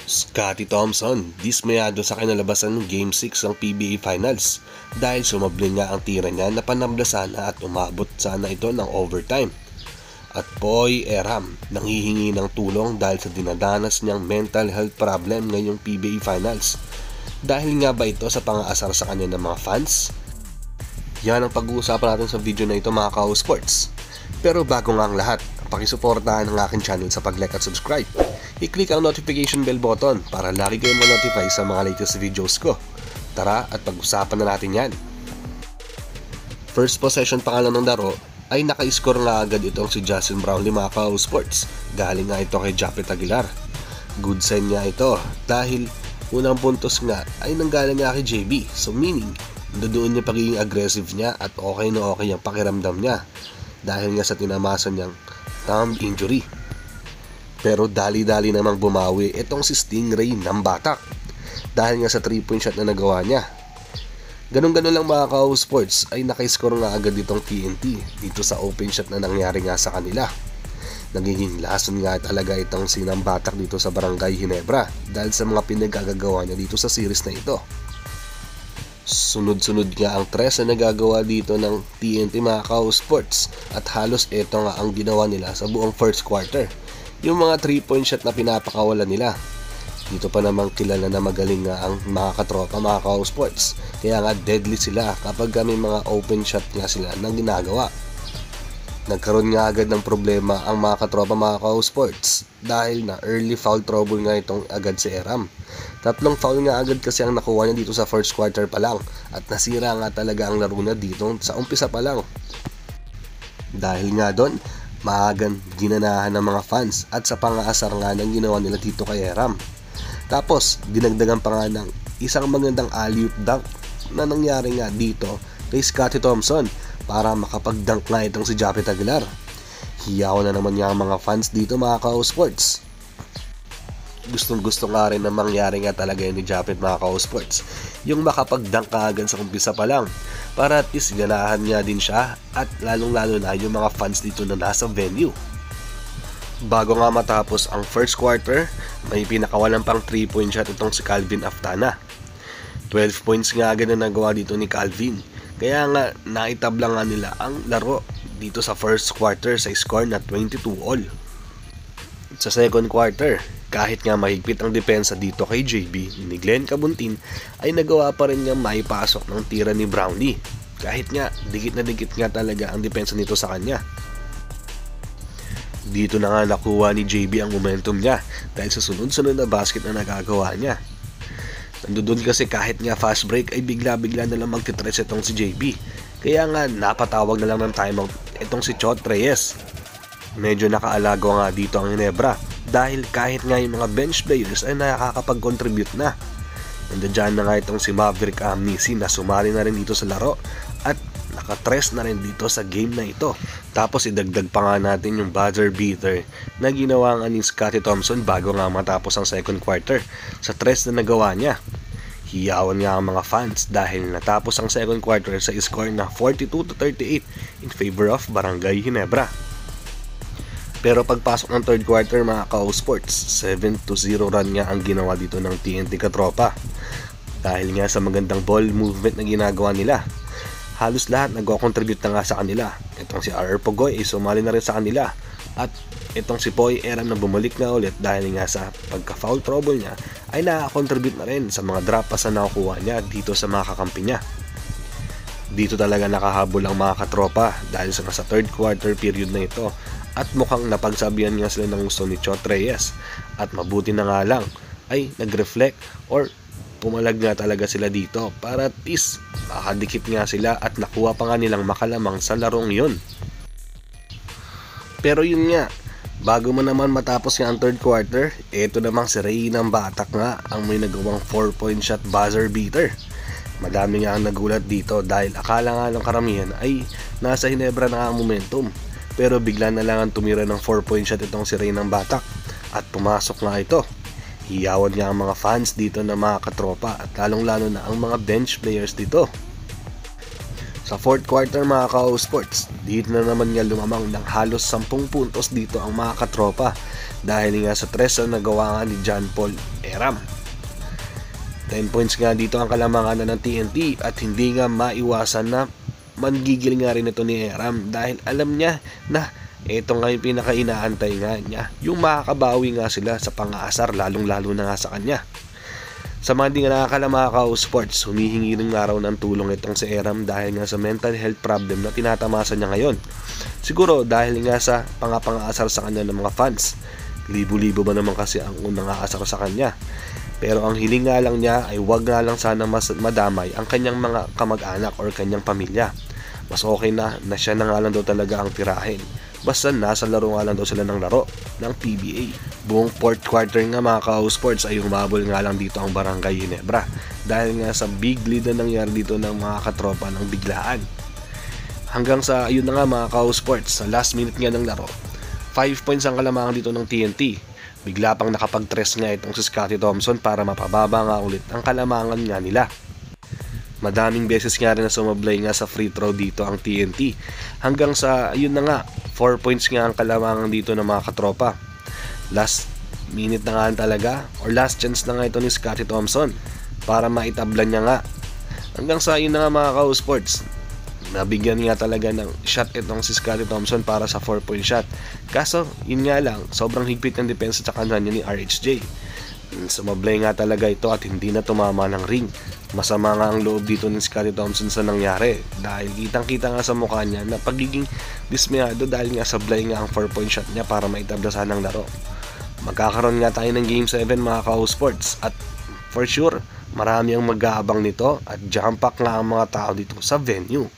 Scottie Thompson, dismayado sa kinalabasan ng Game 6 ng PBA Finals dahil sumablin nga ang tira niya na panablasan at umabot sana ito ng overtime. At Poy Eram, nanghihingi ng tulong dahil sa dinadanas niyang mental health problem ngayong PBA Finals. Dahil nga ba ito sa pang-aasar sa kanya ng mga fans? Yan ang pag-uusapan natin sa video na ito mga Kao Sports. Pero bago nga ang lahat, pakisuportahan ang aking channel sa pag-like at subscribe. I-click ang notification bell button para lagi kayong ma-notify sa mga latest videos ko. Tara at pag-usapan na natin yan. First possession pa nga lang ng laro ay naka-score nga agad itong si Justin Brownlee mga Kao Sports. Galing nga ito kay Japet Aguilar. Good sign nga ito dahil unang puntos nga ay nanggaling nga kay JB. So meaning, doon niya pagiging aggressive niya at okay na okay ang pakiramdam niya dahil nga sa tinamasan niyang thumb injury. Pero dali-dali namang bumawi itong si Stingray ng Batak dahil nga sa 3-point shot na nagawa niya. Ganun-ganun lang mga Kao Sports ay naka-score nga agad itong TNT dito sa open shot na nangyari nga sa kanila. Nagiging lason nga talaga itong si ng Batak dito sa Barangay Ginebra dahil sa mga pinagagagawa niya dito sa series na ito. Sunod-sunod nga ang tres na nagagawa dito ng TNT mga Kao Sports at halos ito nga ang ginawa nila sa buong first quarter. Yung mga 3-point shot na pinapakawalan nila. Dito pa namang kilala na magaling nga ang mga katropa mga Kao Sports. Kaya nga deadly sila kapag may mga open shot nga sila nang ginagawa. Nagkaroon nga agad ng problema ang mga katropa mga Kao Sports dahil na early foul trouble nga itong agad si Eram. 3 foul nga agad kasi ang nakuha niya dito sa first quarter pa lang at nasira nga talaga ang laro niya dito sa umpisa pa lang. Dahil nga doon, maagang ginanahan ng mga fans at sa pang-aasar nga ng ginawa nila dito kay Eram. Tapos, dinagdagan pa nga ng isang magandang alley-oop dunk na nangyari nga dito kay Scottie Thompson para makapag-dunk nga itong si Japet Aguilar. Hiyaw na naman nga ang mga fans dito mga Kao Sports. Gustong-gusto nga rin na mangyari nga talaga yun ni Japet mga Kao Sports. Yung makapag-dunk ka agad sa umpisa pa lang para at least ganahan niya din siya at lalong-lalo na yung mga fans dito na nasa venue. Bago nga matapos ang first quarter, may pinakawalan pang 3-point shot itong si Calvin Aftana. 12 points nga agad na nagawa dito ni Calvin. Kaya nga naitabla nga nila ang laro dito sa first quarter sa score na 22-all. Sa second quarter, kahit nga mahigpit ang depensa dito kay JB ni Glenn Cabuntin, ay nagawa pa rin niya maipasok ng tira ni Brownlee. Kahit nga dikit na dikit nga talaga ang depensa nito sa kanya. Dito na nga nakuha ni JB ang momentum niya dahil sa sunod-sunod na basket na nagagawa niya. Nandun kasi kahit nga fast break ay bigla-bigla na lang magtitres itong si JB. Kaya nga napatawag na lang ng timeout itong si Chot Reyes. Medyo nakaalago nga dito ang Ginebra dahil kahit nga yung mga bench players ay nakakapag-contribute na. Nandiyan na nga itong si Maverick Amnisi na sumali na rin dito sa laro at nakatres na rin dito sa game na ito. Tapos idagdag pa nga natin yung buzzer beater na ginawa nga ni Scottie Thompson bago nga matapos ang second quarter sa tres na nagawa niya. Hiyawan nga ang mga fans dahil natapos ang second quarter sa score na 42-38 in favor of Barangay Ginebra. Pero pagpasok ng third quarter mga Kao Sports, 7-0 run nga ang ginawa dito ng TNT katropa. Dahil nga sa magandang ball movement na ginagawa nila, halos lahat nag-contribute na nga sa kanila. Itong si R.R. Pogoy ay sumali na rin sa kanila. At itong si Poy Eram na bumalik na ulit dahil nga sa pagka-foul trouble niya ay nakakontribute na rin sa mga drop pass na nakukuha niya dito sa mga kakampi niya. Dito talaga nakahabol ang mga katropa dahil sa nasa third quarter period na ito at mukhang napagsabihan nga sila ng gusto ni Chot Reyes at mabuti na nga lang ay nag-reflect or pumalag nga talaga sila dito para at least makadikit nga sila at nakuha pa nga nilang makalamang sa larong yun. Pero yun nga, bago mo naman matapos nga ang third quarter, eto namang si Ray ng Batak nga ang may nagawang 4-point shot buzzer beater. Madami nga ang nagulat dito dahil akala nga ng karamihan ay nasa Ginebra na ang momentum. Pero bigla na lang ang tumira ng 4-point shot itong si Ray ng Batak at pumasok nga ito. Hiyawan nga ang mga fans dito na mga katropa at lalong-lalo na ang mga bench players dito. Sa fourth quarter mga ka-sports, dito na naman nga lumamang ng halos 10 puntos dito ang mga katropa dahil nga sa tres na nagawa nga ni John Paul Eram. 10 points nga dito ang kalamangan ng TNT at hindi nga maiwasan na manggigil nga rin ito ni Eram dahil alam niya na ito nga yung pinaka-inaantay nga niya, yung makakabawi nga sila sa pang-aasar lalong-lalo na nga sa kanya. Sa mga hindi nga nakakala mga ka-sports, humihingi rin nga raw ng tulong itong si Eram dahil nga sa mental health problem na tinatamasa niya ngayon. Siguro dahil nga sa pang-aasar sa kanya ng mga fans. Libo-libo ba naman kasi ang unang aasar sa kanya. Pero ang hiling nga lang niya ay wag nga lang sana madamay ang kanyang mga kamag-anak or kanyang pamilya. Mas okay na siya na nga lang daw talaga ang tirahin. Basta nasa laro nga lang daw sila ng laro ng PBA. Buong fourth quarter nga mga ka-sports ay humabol nga lang dito ang Barangay Ginebra dahil nga sa big lead na nangyari dito ng mga katropa ng biglaan. Hanggang sa yun na nga mga ka-sports, sa last minute nga ng laro, 5 points ang kalamangan dito ng TNT. Bigla pang nakapag-tres nga itong si Scottie Thompson para mapababa nga ulit ang kalamangan nga nila. Madaming beses nga rin na sumablay nga sa free throw dito ang TNT. Hanggang sa, yun na nga, 4 points nga ang kalamangan dito ng mga katropa. Last minute na nga talaga, or last chance na nga ito ni Scottie Thompson para maitabla niya nga. Hanggang sa, yun na nga mga ka-sports, nabigyan nga talaga ng shot itong si Scottie Thompson para sa 4-point shot. Kaso, yun nga lang, sobrang higpit ng depensa sa kanya ni RHJ. Sumablay nga talaga ito at hindi na tumama ng ring. Masama nga ang loob dito ni Scottie Thompson sa nangyari dahil kitang-kita nga sa mukha niya na pagiging dismayado dahil nga sablay nga ang 4-point shot niya para maitablasan ng laro. Magkakaroon nga tayo ng Game 7 mga ka-sports at for sure marami ang mag-aabang nito at jump pack nga ang mga tao dito sa venue.